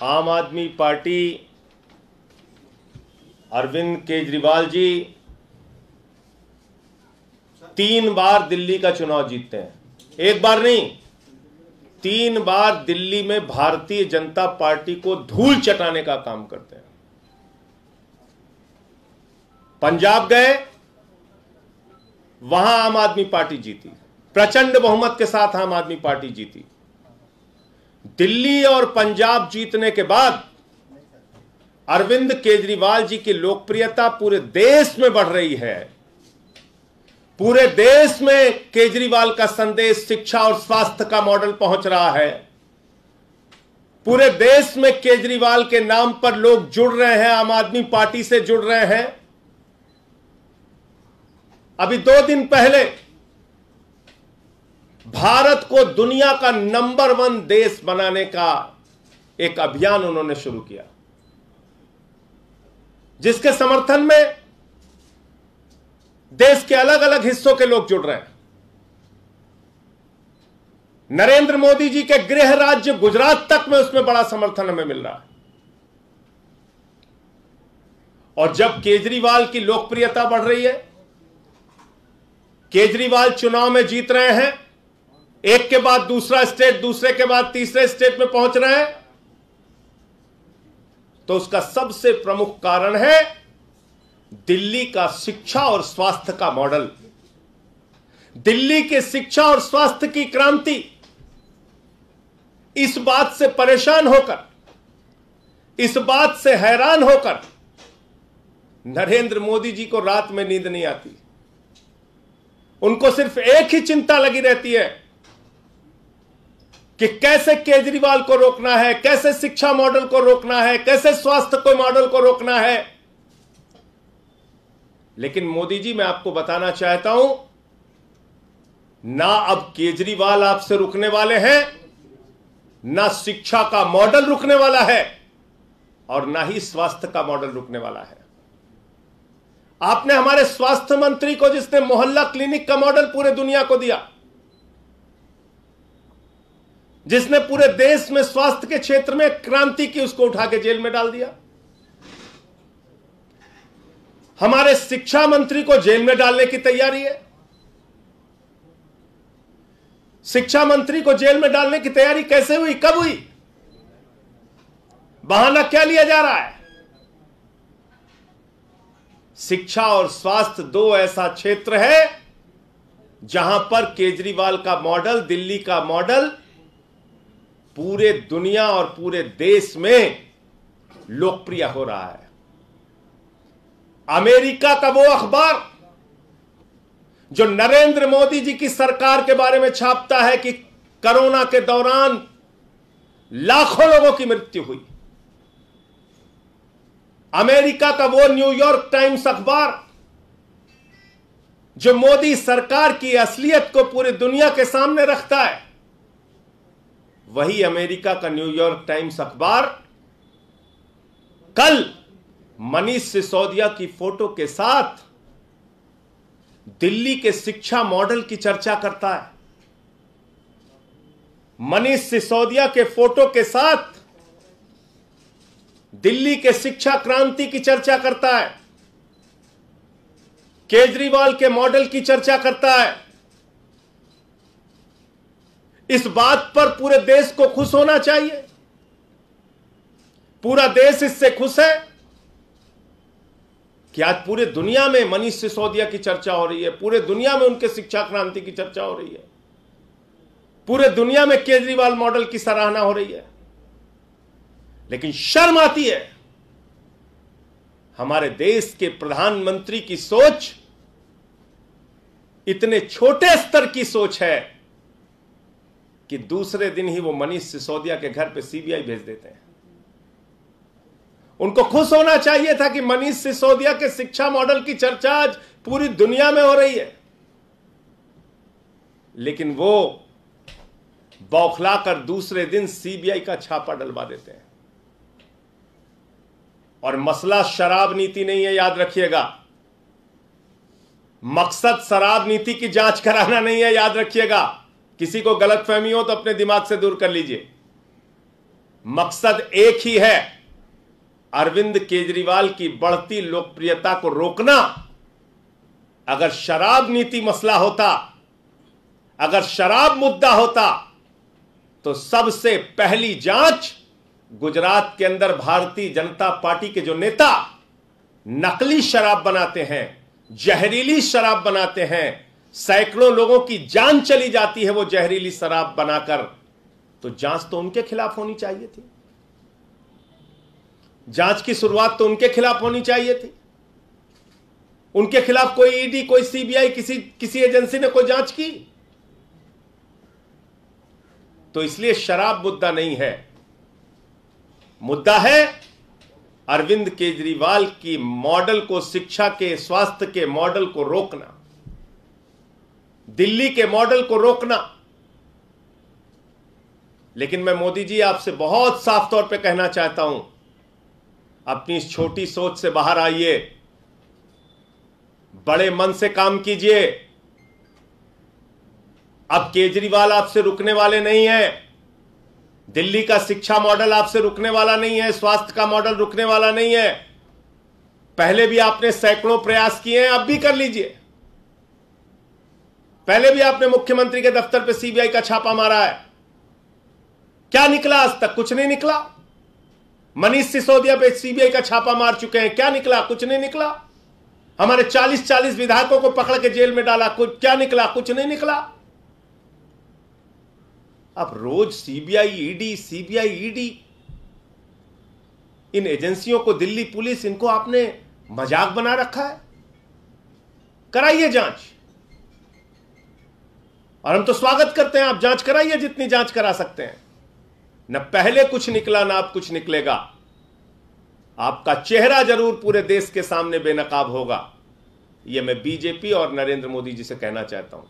आम आदमी पार्टी, अरविंद केजरीवाल जी 3 बार दिल्ली का चुनाव जीतते हैं। एक बार नहीं, 3 बार दिल्ली में भारतीय जनता पार्टी को धूल चटाने का काम करते हैं। पंजाब गए, वहां आम आदमी पार्टी जीती, प्रचंड बहुमत के साथ आम आदमी पार्टी जीती। दिल्ली और पंजाब जीतने के बाद अरविंद केजरीवाल जी की लोकप्रियता पूरे देश में बढ़ रही है। पूरे देश में केजरीवाल का संदेश शिक्षा और स्वास्थ्य का मॉडल पहुंच रहा है। पूरे देश में केजरीवाल के नाम पर लोग जुड़ रहे हैं, आम आदमी पार्टी से जुड़ रहे हैं। अभी 2 दिन पहले भारत को दुनिया का नंबर 1 देश बनाने का एक अभियान उन्होंने शुरू किया, जिसके समर्थन में देश के अलग अलग हिस्सों के लोग जुड़ रहे हैं। नरेंद्र मोदी जी के गृह राज्य गुजरात तक में उसमें बड़ा समर्थन हमें मिल रहा है। और जब केजरीवाल की लोकप्रियता बढ़ रही है, केजरीवाल चुनाव में जीत रहे हैं, एक के बाद दूसरा स्टेट, दूसरे के बाद तीसरे स्टेट में पहुंच रहे हैं, तो उसका सबसे प्रमुख कारण है दिल्ली का शिक्षा और स्वास्थ्य का मॉडल। दिल्ली के शिक्षा और स्वास्थ्य की क्रांति। इस बात से परेशान होकर, इस बात से हैरान होकर नरेंद्र मोदी जी को रात में नींद नहीं आती। उनको सिर्फ एक ही चिंता लगी रहती है कि कैसे केजरीवाल को रोकना है, कैसे शिक्षा मॉडल को रोकना है, कैसे स्वास्थ्य को मॉडल को रोकना है। लेकिन मोदी जी, मैं आपको बताना चाहता हूं, ना अब केजरीवाल आपसे रुकने वाले हैं, ना शिक्षा का मॉडल रुकने वाला है, और ना ही स्वास्थ्य का मॉडल रुकने वाला है। आपने हमारे स्वास्थ्य मंत्री को, जिसने मोहल्ला क्लिनिक का मॉडल पूरे दुनिया को दिया, जिसने पूरे देश में स्वास्थ्य के क्षेत्र में क्रांति की, उसको उठा के जेल में डाल दिया। हमारे शिक्षा मंत्री को जेल में डालने की तैयारी है। शिक्षा मंत्री को जेल में डालने की तैयारी कैसे हुई, कब हुई? बहाना क्या लिया जा रहा है? शिक्षा और स्वास्थ्य 2 ऐसा क्षेत्र है जहां पर केजरीवाल का मॉडल, दिल्ली का मॉडल पूरे दुनिया और पूरे देश में लोकप्रिय हो रहा है। अमेरिका का वो अखबार जो नरेंद्र मोदी जी की सरकार के बारे में छापता है कि कोरोना के दौरान लाखों लोगों की मृत्यु हुई, अमेरिका का वो न्यूयॉर्क टाइम्स अखबार जो मोदी सरकार की असलियत को पूरी दुनिया के सामने रखता है, वही अमेरिका का न्यूयॉर्क टाइम्स अखबार कल मनीष सिसोदिया की फोटो के साथ दिल्ली के शिक्षा मॉडल की चर्चा करता है। मनीष सिसोदिया के फोटो के साथ दिल्ली के शिक्षा क्रांति की चर्चा करता है, केजरीवाल के मॉडल की चर्चा करता है। इस बात पर पूरे देश को खुश होना चाहिए। पूरा देश इससे खुश है कि आज पूरे दुनिया में मनीष सिसोदिया की चर्चा हो रही है, पूरे दुनिया में उनके शिक्षा क्रांति की चर्चा हो रही है, पूरे दुनिया में केजरीवाल मॉडल की सराहना हो रही है। लेकिन शर्म आती है, हमारे देश के प्रधानमंत्री की सोच इतने छोटे स्तर की सोच है कि दूसरे दिन ही वो मनीष सिसोदिया के घर पे सीबीआई भेज देते हैं। उनको खुश होना चाहिए था कि मनीष सिसोदिया के शिक्षा मॉडल की चर्चा आज पूरी दुनिया में हो रही है, लेकिन वो बौखलाकर दूसरे दिन सीबीआई का छापा डलवा देते हैं। और मसला शराब नीति नहीं है, याद रखिएगा। मकसद शराब नीति की जांच कराना नहीं है, याद रखिएगा। किसी को गलतफहमी हो तो अपने दिमाग से दूर कर लीजिए। मकसद एक ही है, अरविंद केजरीवाल की बढ़ती लोकप्रियता को रोकना। अगर शराब नीति मसला होता, अगर शराब मुद्दा होता, तो सबसे पहली जांच गुजरात के अंदर भारतीय जनता पार्टी के जो नेता नकली शराब बनाते हैं, जहरीली शराब बनाते हैं, सैकड़ों लोगों की जान चली जाती है वो जहरीली शराब बनाकर, तो जांच तो उनके खिलाफ होनी चाहिए थी। जांच की शुरुआत तो उनके खिलाफ होनी चाहिए थी। उनके खिलाफ कोई ईडी, कोई सीबीआई, किसी एजेंसी ने कोई जांच की? तो इसलिए शराब मुद्दा नहीं है, मुद्दा है अरविंद केजरीवाल की मॉडल को, शिक्षा के, स्वास्थ्य के मॉडल को रोकना, दिल्ली के मॉडल को रोकना। लेकिन मैं मोदी जी आपसे बहुत साफ तौर पे कहना चाहता हूं, अपनी इस छोटी सोच से बाहर आइए, बड़े मन से काम कीजिए। अब केजरीवाल आपसे रुकने वाले नहीं है, दिल्ली का शिक्षा मॉडल आपसे रुकने वाला नहीं है, स्वास्थ्य का मॉडल रुकने वाला नहीं है। पहले भी आपने सैकड़ों प्रयास किए हैं, अब भी कर लीजिए। पहले भी आपने मुख्यमंत्री के दफ्तर पे सीबीआई का छापा मारा है, क्या निकला? आज तक कुछ नहीं निकला। मनीष सिसोदिया पे सीबीआई का छापा मार चुके हैं, क्या निकला? कुछ नहीं निकला। हमारे 40-40 विधायकों को पकड़ के जेल में डाला, कुछ क्या निकला? कुछ नहीं निकला। अब रोज सीबीआई ईडी, इन एजेंसियों को, दिल्ली पुलिस, इनको आपने मजाक बना रखा है। कराइए जांच, और हम तो स्वागत करते हैं, आप जांच कराइए जितनी जांच करा सकते हैं। न पहले कुछ निकला, ना अब कुछ निकलेगा। आपका चेहरा जरूर पूरे देश के सामने बेनकाब होगा, यह मैं बीजेपी और नरेंद्र मोदी जी से कहना चाहता हूं।